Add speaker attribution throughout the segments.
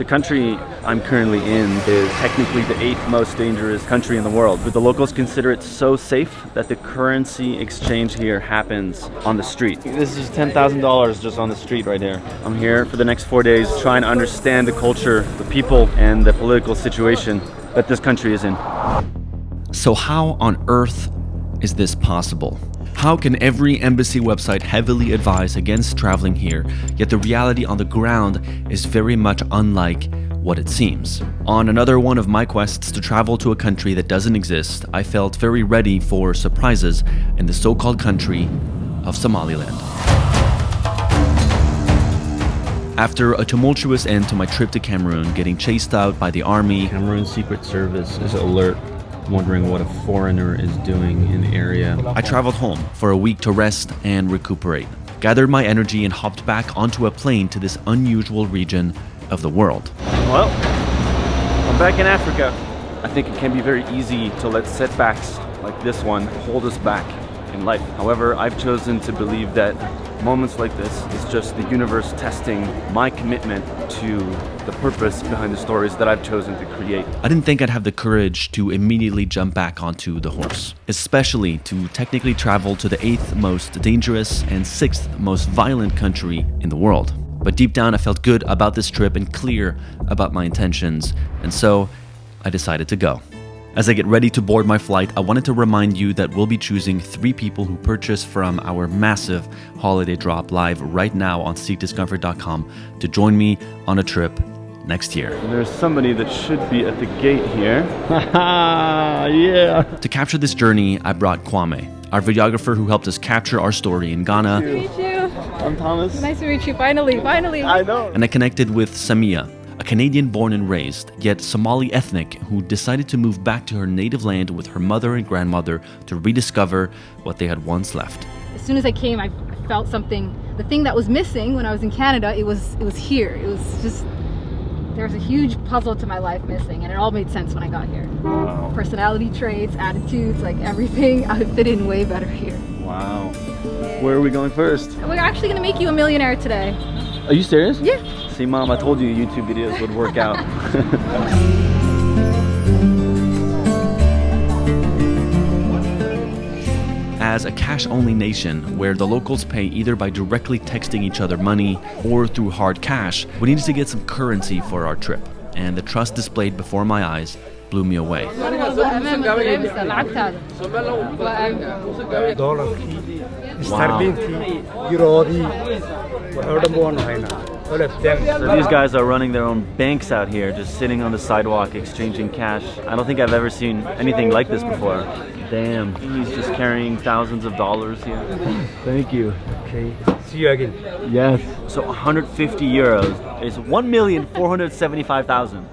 Speaker 1: The country I'm currently in is technically the 8th most dangerous country in the world, but the locals consider it so safe that the currency exchange here happens on the street. This is $10,000 just on the street right here. I'm here for the next 4 days trying to understand the culture, the people, and the political situation that this country is in.
Speaker 2: So how on earth is this possible? How can every embassy website heavily advise against traveling here, yet the reality on the ground is very much unlike what it seems? On another one of my quests to travel to a country that doesn't exist, I felt very ready for surprises in the so-called country of Somaliland. After a tumultuous end to my trip to Cameroon, getting chased out by the army,
Speaker 1: Cameroon Secret Service is alert, wondering what a foreigner is doing in the area.
Speaker 2: I traveled home for a week to rest and recuperate, gathered my energy and hopped back onto a plane to this unusual region of the world.
Speaker 1: Well, I'm back in Africa. I think it can be very easy to let setbacks like this one hold us back in life. However, I've chosen to believe that moments like this is just the universe testing my commitment to the purpose behind the stories that I've chosen to create.
Speaker 2: I didn't think I'd have the courage to immediately jump back onto the horse, especially to technically travel to the 8th most dangerous and 6th most violent country in the world. But deep down, I felt good about this trip and clear about my intentions, and so I decided to go. As I get ready to board my flight, I wanted to remind you that we'll be choosing 3 people who purchase from our massive holiday drop live right now on seekdiscomfort.com to join me on a trip next year.
Speaker 1: There's somebody that should be at the gate here. Yeah!
Speaker 2: To capture this journey, I brought Kwame, our videographer who helped us capture our story in Ghana.
Speaker 3: Nice to meet you.
Speaker 1: I'm Thomas.
Speaker 3: Nice to meet you. Finally.
Speaker 1: I know.
Speaker 2: And I connected with Samiya, a Canadian born and raised, yet Somali ethnic who decided to move back to her native land with her mother and grandmother to rediscover what they had once left.
Speaker 3: As soon as I came, I felt something. The thing that was missing when I was in Canada, it was here. It was just, there was a huge puzzle to my life missing, and it all made sense when I got here.
Speaker 1: Wow.
Speaker 3: Personality traits, attitudes, like everything, I fit in way better here.
Speaker 1: Wow. Where are we going first?
Speaker 3: We're actually gonna make you a millionaire today.
Speaker 1: Are you serious?
Speaker 3: Yeah.
Speaker 1: See, Mom, I told you YouTube videos would work out.
Speaker 2: As a cash-only nation, where the locals pay either by directly texting each other money or through hard cash, we needed to get some currency for our trip, and the trust displayed before my eyes blew me away.
Speaker 1: So these guys are running their own banks out here, just sitting on the sidewalk exchanging cash. I don't think I've ever seen anything like this before. Damn, he's just carrying thousands of dollars here. Thank you. Okay.
Speaker 4: See you again.
Speaker 1: Yes. So 150 euros is 1,475,000.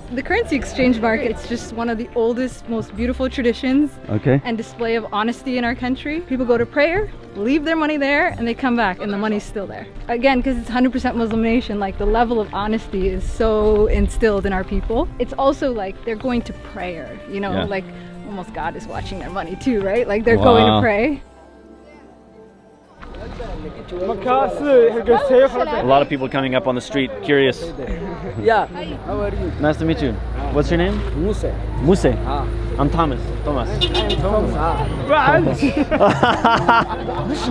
Speaker 3: The currency exchange market, it's just one of the oldest, most beautiful traditions and display of honesty in our country. People go to prayer, leave their money there, and they come back and the money's still there. Again, because it's 100% Muslim nation, like the level of honesty is so instilled in our people. It's also like they're going to prayer, you know, like almost God is watching their money too, right? Like they're going to pray.
Speaker 1: A lot of people coming up on the street, curious.
Speaker 4: Yeah. How are you?
Speaker 1: Nice to meet you. What's your name?
Speaker 4: Muse.
Speaker 1: Muse. I'm Thomas. Thomas.
Speaker 4: I am Thomas.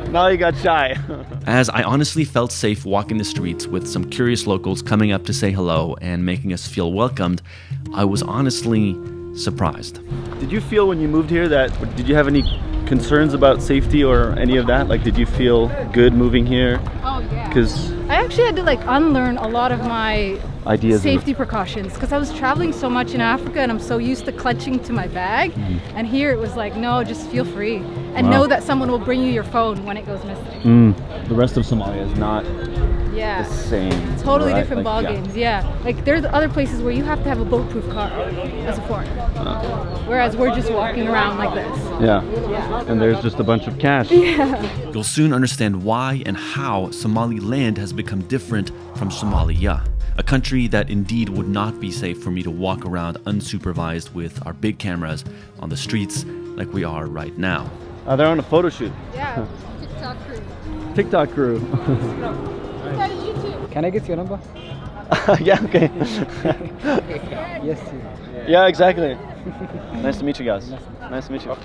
Speaker 1: Now you got shy.
Speaker 2: As I honestly felt safe walking the streets with some curious locals coming up to say hello and making us feel welcomed, I was honestly surprised.
Speaker 1: Did you feel when you moved here did you have any concerns about safety or any of that? Like, did you feel good moving here?
Speaker 3: Oh yeah.
Speaker 1: Because
Speaker 3: I actually had to like unlearn a lot of my
Speaker 1: ideas
Speaker 3: safety precautions because I was traveling so much in Africa and I'm so used to clutching to my bag, and here it was like, no, just feel free and know that someone will bring you your phone when it goes missing.
Speaker 1: The rest of Somalia is not the same.
Speaker 3: Totally
Speaker 1: right?
Speaker 3: different ball games. Like there's other places where you have to have a bulletproof car as a foreigner, whereas we're just walking around like this.
Speaker 1: And there's just a bunch of cash.
Speaker 2: You'll soon understand why and how Somaliland has become different from Somalia, a country that indeed would not be safe for me to walk around unsupervised with our big cameras on the streets like we are right now.
Speaker 1: They're on a photo shoot.
Speaker 3: Yeah, TikTok crew.
Speaker 1: TikTok crew.
Speaker 4: Can I get your number?
Speaker 1: Yeah, okay.
Speaker 4: Yes.
Speaker 1: Yeah, exactly. Nice to meet you guys. Nice to meet you.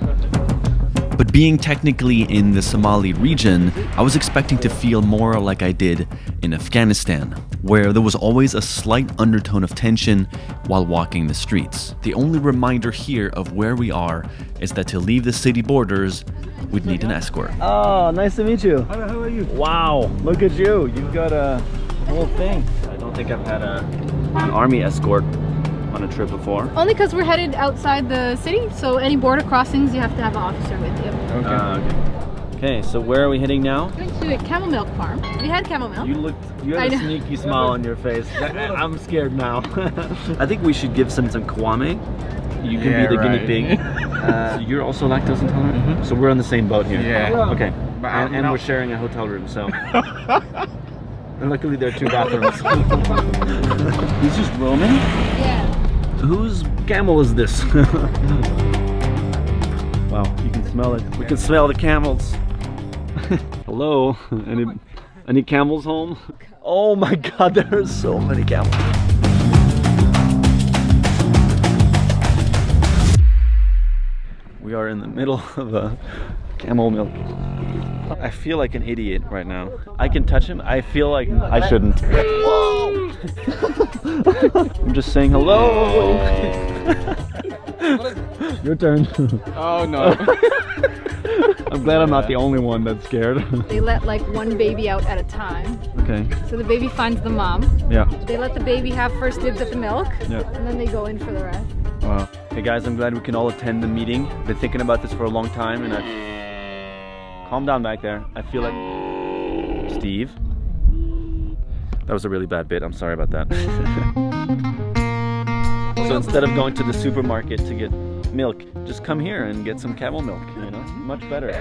Speaker 2: But being technically in the Somali region, I was expecting to feel more like I did in Afghanistan, where there was always a slight undertone of tension while walking the streets. The only reminder here of where we are is that to leave the city borders, we'd need an escort.
Speaker 1: Oh, nice to meet you.
Speaker 4: How are you?
Speaker 1: Wow, look at you. You've got a whole thing. I don't think I've had an army escort on a trip before.
Speaker 3: Only because we're headed outside the city, so any border crossings you have to have an officer with you.
Speaker 1: Okay, so where are we heading now?
Speaker 3: Going to a camel milk farm. We had camel milk.
Speaker 1: You have a sneaky smile on your face. I'm scared now. I think we should give some Kwame. You can be the guinea pig. So you're also lactose intolerant? Mm-hmm. So we're on the same boat here.
Speaker 5: Yeah.
Speaker 1: Okay. And we're sharing a hotel room, so. And luckily there are 2 bathrooms. He's just roaming?
Speaker 3: Yeah.
Speaker 1: Whose camel is this? Wow, you can smell it. We can smell the camels. Hello, any camels home? Oh my God, there are so many camels. We are in the middle of a camel milk. I feel like an idiot right now. I can touch him. I feel like I shouldn't. Whoa! I'm just saying hello. Your turn.
Speaker 5: Oh no.
Speaker 1: I'm glad I'm not the only one that's scared.
Speaker 3: They let like one baby out at a time.
Speaker 1: Okay.
Speaker 3: So the baby finds the mom.
Speaker 1: Yeah.
Speaker 3: They let the baby have first dibs at the milk.
Speaker 1: Yeah.
Speaker 3: And then they go in for the rest.
Speaker 1: Wow. Hey guys, I'm glad we can all attend the meeting. Been thinking about this for a long time, and calm down back there. I feel like Steve. That was a really bad bit. I'm sorry about that. So instead of going to the supermarket to get milk, just come here and get some camel milk, you know? Much better.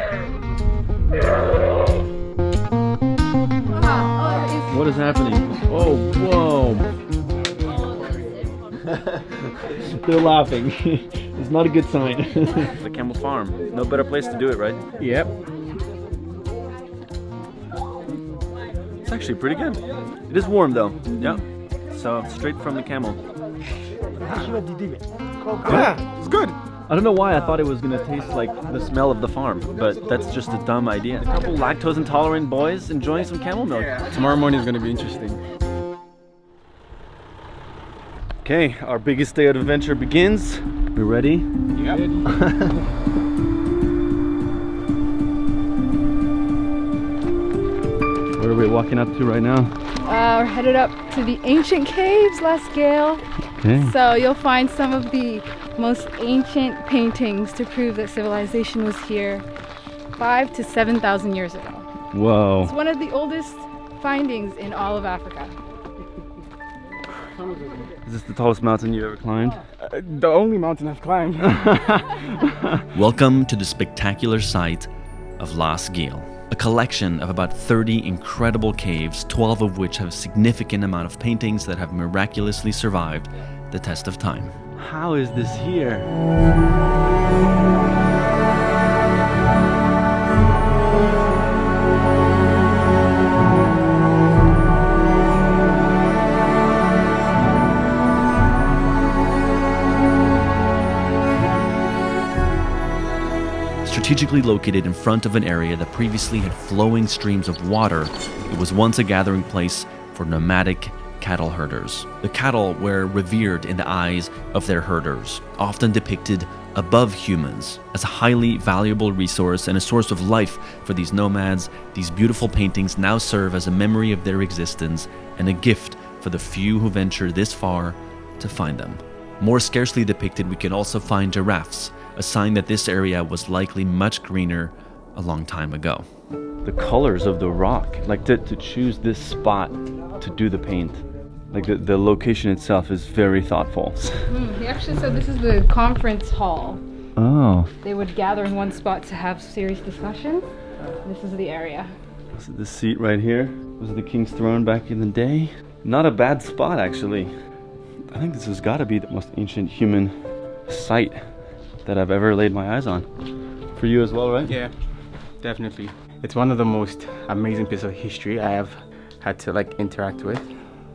Speaker 1: What is happening? Oh, whoa. They're laughing. It's not a good sign. The camel farm. No better place to do it, right?
Speaker 5: Yep.
Speaker 1: It's actually pretty good. It is warm though. Yeah. So straight from the camel.
Speaker 5: Yeah, it's good.
Speaker 1: I don't know why I thought it was gonna taste like the smell of the farm, but that's just a dumb idea. A couple lactose intolerant boys enjoying some camel milk.
Speaker 5: Tomorrow morning is gonna be interesting.
Speaker 1: Okay, our biggest day of adventure begins. We ready?
Speaker 5: Yep.
Speaker 1: Where are we walking up to right now?
Speaker 3: We're headed up to the ancient caves, La Scale.
Speaker 1: Okay.
Speaker 3: So you'll find some of the most ancient paintings to prove that civilization was here 5,000 to 7,000 years ago.
Speaker 1: Whoa.
Speaker 3: It's one of the oldest findings in all of Africa.
Speaker 1: Is this the tallest mountain you've ever climbed?
Speaker 5: The only mountain I've climbed.
Speaker 2: Welcome to the spectacular site of La Scale, a collection of about 30 incredible caves, 12 of which have a significant amount of paintings that have miraculously survived the test of time.
Speaker 1: How is this here?
Speaker 2: Strategically located in front of an area that previously had flowing streams of water, it was once a gathering place for nomadic cattle herders. The cattle were revered in the eyes of their herders, often depicted above humans as a highly valuable resource and a source of life for these nomads. These beautiful paintings now serve as a memory of their existence and a gift for the few who venture this far to find them. More scarcely depicted, we can also find giraffes, a sign that this area was likely much greener a long time ago.
Speaker 1: The colors of the rock, like to choose this spot to do the paint. Like the location itself is very thoughtful.
Speaker 3: He actually said this is the conference hall.
Speaker 1: Oh.
Speaker 3: They would gather in one spot to have serious discussions. This is the area.
Speaker 1: So this seat right here was the king's throne back in the day. Not a bad spot, actually. I think this has got to be the most ancient human site that I've ever laid my eyes on. For you as well, right?
Speaker 5: Yeah, definitely. It's one of the most amazing pieces of history I have had to interact with.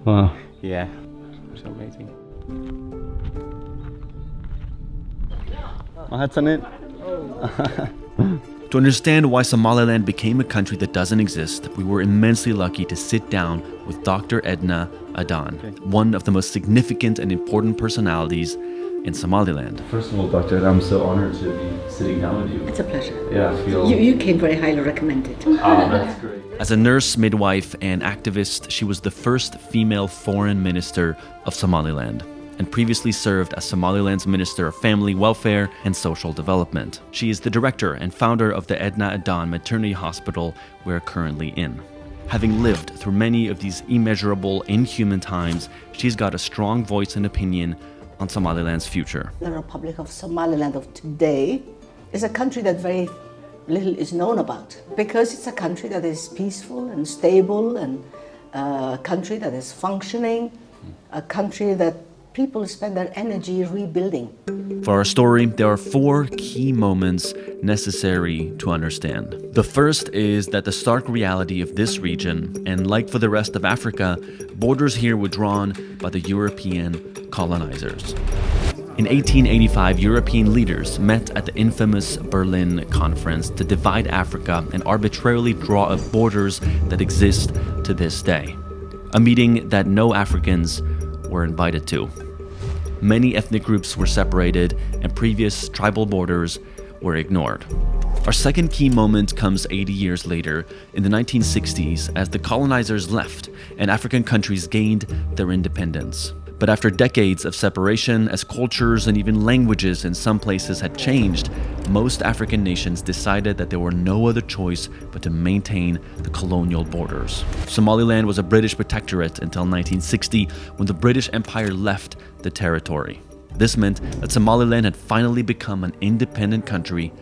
Speaker 1: Wow.
Speaker 5: Yeah, it's amazing.
Speaker 2: To understand why Somaliland became a country that doesn't exist, we were immensely lucky to sit down with Dr. Edna Adan, one of the most significant and important personalities in Somaliland.
Speaker 1: First of all, Dr. I'm so honored to be sitting down with you.
Speaker 6: It's a pleasure.
Speaker 1: Yeah, I feel...
Speaker 6: You came very highly recommended.
Speaker 1: Oh, that's great.
Speaker 2: As a nurse, midwife, and activist, she was the first female foreign minister of Somaliland, and previously served as Somaliland's Minister of Family Welfare and Social Development. She is the director and founder of the Edna Adan Maternity Hospital we're currently in. Having lived through many of these immeasurable, inhuman times, she's got a strong voice and opinion on Somaliland's future.
Speaker 6: The Republic of Somaliland of today is a country that very little is known about, because it's a country that is peaceful and stable, and a country that is functioning, a country that people spend their energy rebuilding.
Speaker 2: For our story, there are 4 key moments necessary to understand. The first is that the stark reality of this region, and like for the rest of Africa, borders here were drawn by the European colonizers. In 1885, European leaders met at the infamous Berlin Conference to divide Africa and arbitrarily draw up borders that exist to this day. A meeting that no Africans were invited to. Many ethnic groups were separated and previous tribal borders were ignored. Our second key moment comes 80 years later, in the 1960s, as the colonizers left and African countries gained their independence. But after decades of separation, as cultures and even languages in some places had changed, most African nations decided that there were no other choice but to maintain the colonial borders. Somaliland was a British protectorate until 1960, when the British Empire left the territory. This meant that Somaliland had finally become an independent country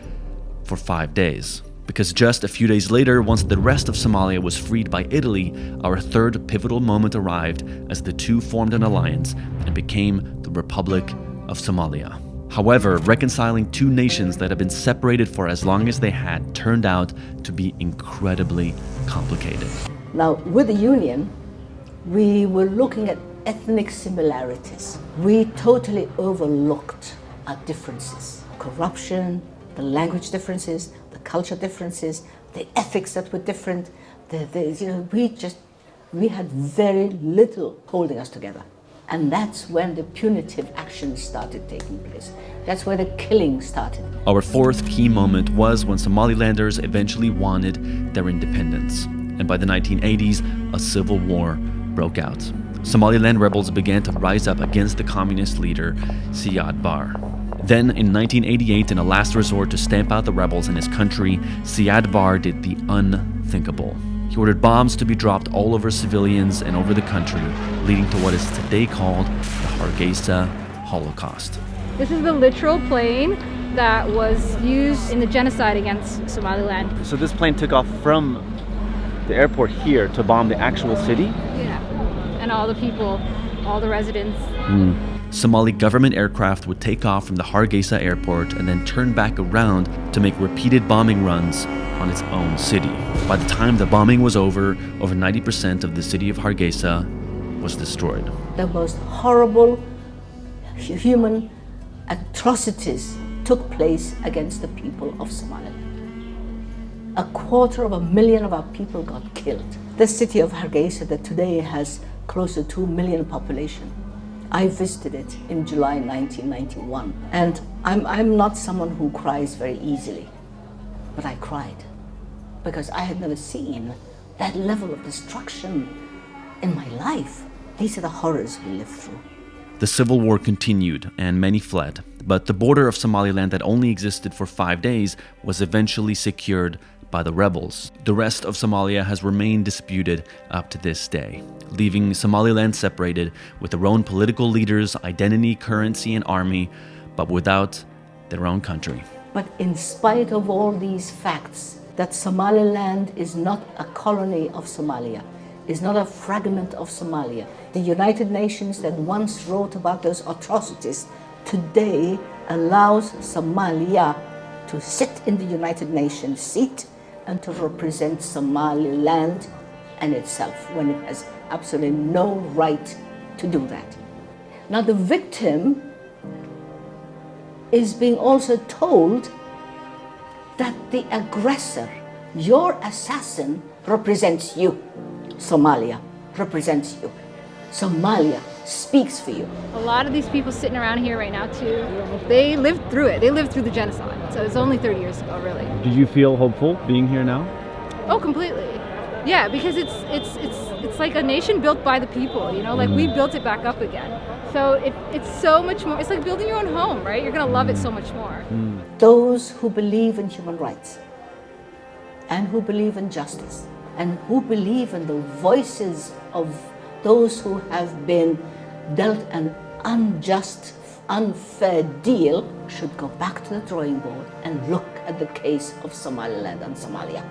Speaker 2: for 5 days. Because just a few days later, once the rest of Somalia was freed by Italy, our third pivotal moment arrived as the two formed an alliance and became the Republic of Somalia. However, reconciling two nations that had been separated for as long as they had turned out to be incredibly complicated.
Speaker 6: Now, with the Union, we were looking at ethnic similarities. We totally overlooked our differences. Corruption, the language differences, the culture differences, the ethics that were different. We had very little holding us together. And that's when the punitive action started taking place. That's where the killing started.
Speaker 2: Our fourth key moment was when Somalilanders eventually wanted their independence. And by the 1980s, a civil war broke out. Somaliland rebels began to rise up against the communist leader, Siad Barre. Then, in 1988, in a last resort to stamp out the rebels in his country, Siad Barre did the unthinkable. He ordered bombs to be dropped all over civilians and over the country, leading to what is today called the Hargeisa Holocaust.
Speaker 3: This is the literal plane that was used in the genocide against Somaliland.
Speaker 1: So this plane took off from the airport here to bomb the actual city?
Speaker 3: Yeah, and all the people, all the residents.
Speaker 2: Somali government aircraft would take off from the Hargeisa airport and then turn back around to make repeated bombing runs on its own city. By the time the bombing was over 90% of the city of Hargeisa was destroyed.
Speaker 6: The most horrible human atrocities took place against the people of Somaliland. 250,000 of our people got killed. The city of Hargeisa that today has close to 2 million population. I visited it in July 1991, and I'm not someone who cries very easily, but I cried because I had never seen that level of destruction in my life. These are the horrors we lived through.
Speaker 2: The civil war continued and many fled, but the border of Somaliland that only existed for 5 days was eventually secured by the rebels. The rest of Somalia has remained disputed up to this day, leaving Somaliland separated with their own political leaders, identity, currency, and army, but without their own country.
Speaker 6: But in spite of all these facts, that Somaliland is not a colony of Somalia, is not a fragment of Somalia. The United Nations that once wrote about those atrocities today allows Somalia to sit in the United Nations seat and to represent Somaliland and itself, when it has absolutely no right to do that. Now the victim is being also told that the aggressor, your assassin, represents you. Somalia represents you. Somalia speaks for you.
Speaker 3: A lot of these people sitting around here right now too, they lived through it. They lived through the genocide. So it's only 30 years ago, really.
Speaker 1: Do you feel hopeful being here now?
Speaker 3: Oh, completely. Yeah, because it's like a nation built by the people, you know, like we built it back up again. So it's so much more, it's like building your own home, right? You're gonna love it so much more.
Speaker 6: Those who believe in human rights and who believe in justice and who believe in the voices of those who have been dealt an unjust, unfair deal should go back to the drawing board and look at the case of Somaliland and Somalia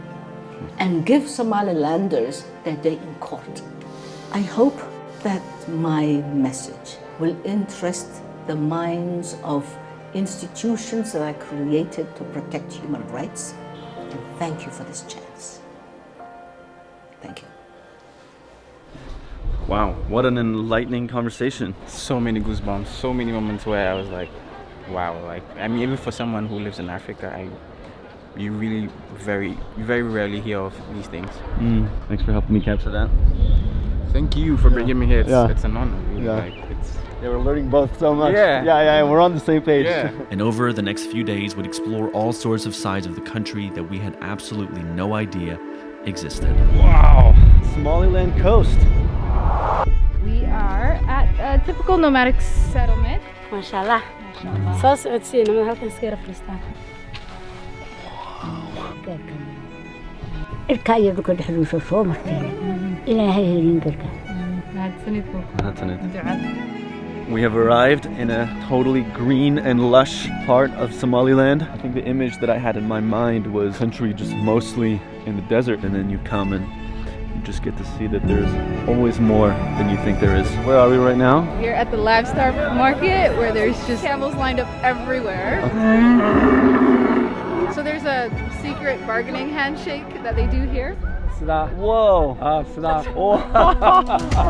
Speaker 6: and give Somalilanders their day in court. I hope that my message will interest the minds of institutions that I created to protect human rights. And thank you for this chance. Thank you.
Speaker 1: Wow, what an enlightening conversation.
Speaker 5: So many goosebumps, so many moments where I was like, wow, like, I mean, even for someone who lives in Africa, you really very rarely hear of these things.
Speaker 1: Thanks for helping me capture that.
Speaker 5: Thank you for bringing me here. It's an honor. Really.
Speaker 1: Yeah.
Speaker 5: Like,
Speaker 1: We're learning both so much.
Speaker 5: Yeah.
Speaker 1: Yeah, we're on the same page.
Speaker 5: Yeah.
Speaker 2: And over the next few days, we'd explore all sorts of sides of the country that we had absolutely no idea existed.
Speaker 1: Wow, Somaliland coast.
Speaker 3: We are at a typical nomadic settlement.
Speaker 7: MashaAllah. Soo socodsiin ama halkan iska yara fadhiistaan. Irka iyo dhulka dhexdiisa soo marteen. Ilaahay helin garka.
Speaker 1: We have arrived in a totally green and lush part of Somaliland. I think the image that I had in my mind was country just mostly in the desert, and then you come and you just get to see that there's always more than you think there is. Where are we right now?
Speaker 3: We're at the livestock market where there's just camels lined up everywhere. So there's a secret bargaining handshake that they do here.
Speaker 1: Whoa!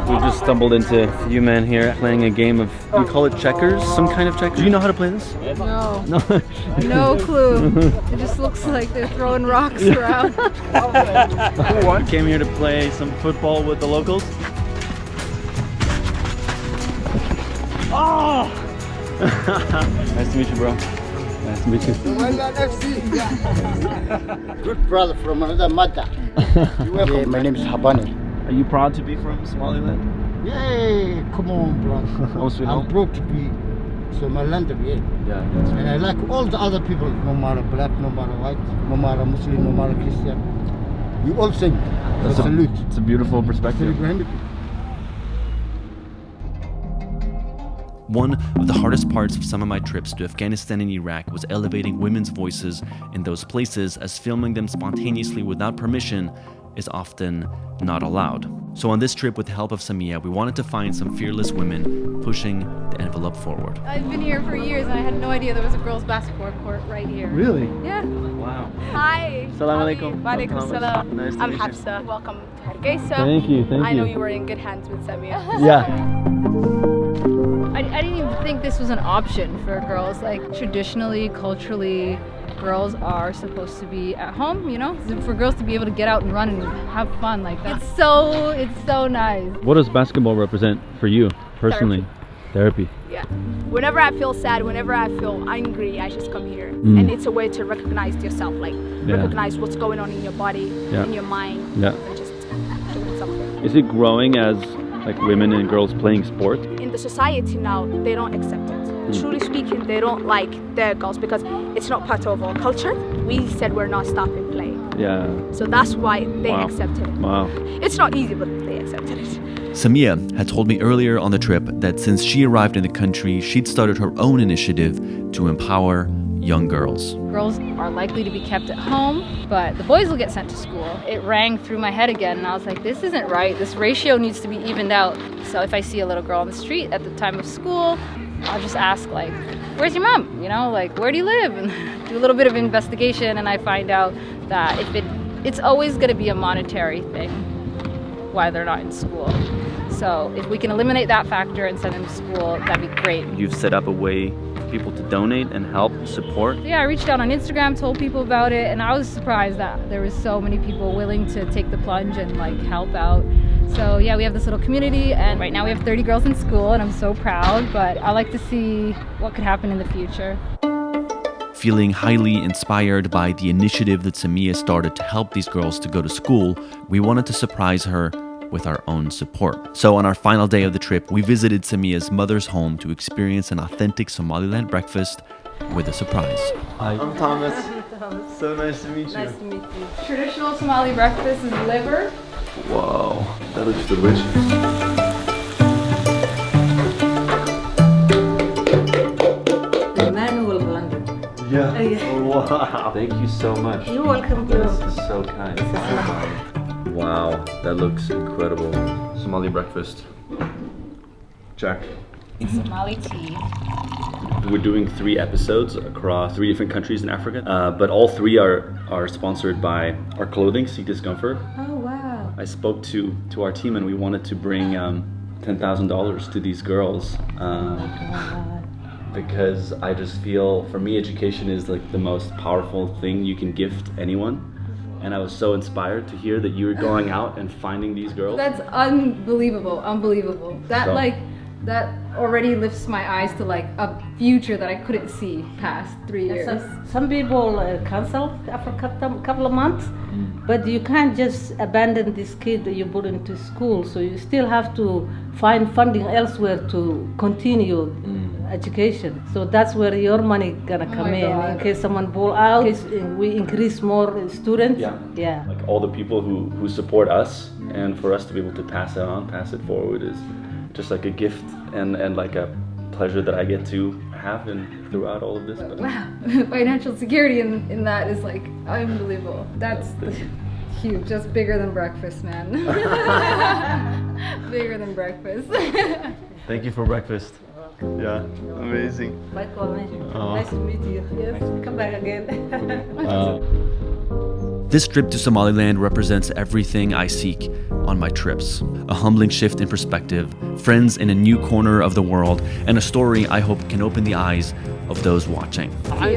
Speaker 1: We just stumbled into a few men here playing a game of, we call it checkers, some kind of checkers. Do you know how to play this?
Speaker 3: No.
Speaker 1: No.
Speaker 3: No clue. It just looks like they're throwing rocks around.
Speaker 1: Who won? Came here to play some football with the locals. Oh! Nice to meet you, bro. Nice to meet you.
Speaker 4: Good brother from another mother. Yeah, my name is Habani.
Speaker 1: Are you proud to be from Somaliland?
Speaker 4: Yeah, come on, brother.
Speaker 1: Oh, sweet
Speaker 4: I'm
Speaker 1: home.
Speaker 4: proud to be Somalilander, yeah.
Speaker 1: Yeah, that's
Speaker 4: And I like all the other people, no matter black, no matter white, no matter Muslim, no matter Christian. You all sing.
Speaker 1: That's
Speaker 4: So salute.
Speaker 1: It's a beautiful perspective.
Speaker 2: One of the hardest parts of some of my trips to Afghanistan and Iraq was elevating women's voices in those places, as filming them spontaneously without permission is often not allowed. So on this trip, with the help of Samiya, we wanted to find some fearless women pushing the envelope forward.
Speaker 3: I've been here for years and I had no idea there was a girls' basketball court right here.
Speaker 1: Really?
Speaker 3: Yeah.
Speaker 1: Wow.
Speaker 8: Hi.
Speaker 1: Salam alaikum.
Speaker 8: Wa alaikum salam.
Speaker 1: Nice to
Speaker 8: I'm
Speaker 1: meet you.
Speaker 8: Hafsa. Welcome to Hargeisa.
Speaker 1: Thank you, thank
Speaker 8: I know
Speaker 1: you.
Speaker 8: you were in good hands with Samiya.
Speaker 1: Yeah.
Speaker 3: I didn't even think this was an option for girls. Like traditionally, culturally, girls are supposed to be at home, you know? For girls to be able to get out and run and have fun like that. It's so nice.
Speaker 1: What does basketball represent for you personally? Therapy.
Speaker 8: Yeah. Whenever I feel sad, whenever I feel angry, I just come here. And it's a way to recognize yourself, like recognize what's going on in your body, in your mind, and just doing something.
Speaker 1: Is it growing as like women and girls playing sports?
Speaker 8: In the society now, they don't accept it. Truly speaking, they don't like their girls because it's not part of our culture. We said we're not stopping playing.
Speaker 1: Yeah.
Speaker 8: So that's why they
Speaker 1: Wow.
Speaker 8: accepted it.
Speaker 1: Wow.
Speaker 8: It's not easy, but they accepted it.
Speaker 2: Samiya had told me earlier on the trip that since she arrived in the country, she'd started her own initiative to empower young girls.
Speaker 3: Girls are likely to be kept at home, but the boys will get sent to school. It rang through my head again and I was like, this isn't right. This ratio needs to be evened out. So if I see a little girl on the street at the time of school, I'll just ask like, where's your mom? You know, like, where do you live? And do a little bit of investigation and I find out that if it's always gonna be a monetary thing why they're not in school. So if we can eliminate that factor and send them to school, that'd be great.
Speaker 1: You've set up a way for people to donate and help support.
Speaker 3: Yeah, I reached out on Instagram, told people about it, and I was surprised that there was so many people willing to take the plunge and like help out. So yeah, we have this little community, and right now we have 30 girls in school, and I'm so proud, but I like to see what could happen in the future.
Speaker 2: Feeling highly inspired by the initiative that Samiya started to help these girls to go to school, we wanted to surprise her with our own support. So on our final day of the trip, we visited Samiya's mother's home to experience an authentic Somaliland breakfast with a surprise.
Speaker 1: Hi, I'm Thomas. So nice to meet you.
Speaker 3: Nice to meet you. Traditional Somali breakfast is liver.
Speaker 1: Wow, that looks delicious.
Speaker 7: Manual blender.
Speaker 1: Yeah. Oh, wow. Thank you so much.
Speaker 7: You're welcome.
Speaker 1: This is so kind. Wow, that looks incredible. Somali breakfast. Check.
Speaker 3: Somali tea.
Speaker 1: We're doing 3 episodes across 3 different countries in Africa, but all 3 are sponsored by our clothing, Seek Discomfort.
Speaker 3: Oh wow.
Speaker 1: I spoke to our team, and we wanted to bring $10,000 to these girls because I just feel, for me, education is like the most powerful thing you can gift anyone. And I was so inspired to hear that you were going out and finding these girls.
Speaker 3: That's unbelievable, unbelievable. That already lifts my eyes to like a future that I couldn't see past 3 years.
Speaker 9: Some people cancel after a couple of months, but you can't just abandon this kid that you put into school. So you still have to find funding elsewhere to continue education. So that's where your money gonna come in case someone pull out, in case we increase more students. Yeah.
Speaker 1: Like all the people who support us, and for us to be able to pass it on, pass it forward, is just like a gift and like a pleasure that I get to have throughout all of this. But
Speaker 3: wow, financial security in that is like unbelievable. That's huge. That's bigger than breakfast, man. Bigger than breakfast.
Speaker 1: Thank you for breakfast. Yeah, amazing.
Speaker 9: Bye, Kwame. Nice to meet you. Yes, come back again.
Speaker 2: This trip to Somaliland represents everything I seek on my trips. A humbling shift in perspective, friends in a new corner of the world, and a story I hope can open the eyes of those watching. I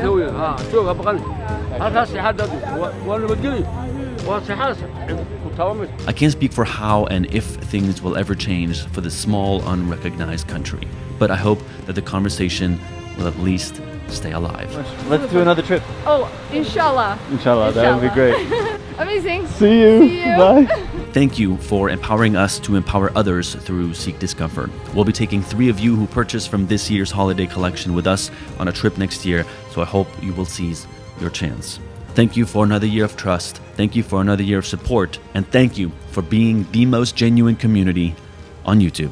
Speaker 2: can't speak for how and if things will ever change for this small, unrecognized country, but I hope that the conversation will at least stay alive.
Speaker 1: Let's do another trip.
Speaker 3: Oh, inshallah.
Speaker 1: Inshallah, that would be great.
Speaker 3: Amazing.
Speaker 1: See you. Bye.
Speaker 2: Thank you for empowering us to empower others through Seek Discomfort. We'll be taking 3 of you who purchased from this year's holiday collection with us on a trip next year, so I hope you will seize your chance. Thank you for another year of trust. Thank you for another year of support. And thank you for being the most genuine community on YouTube.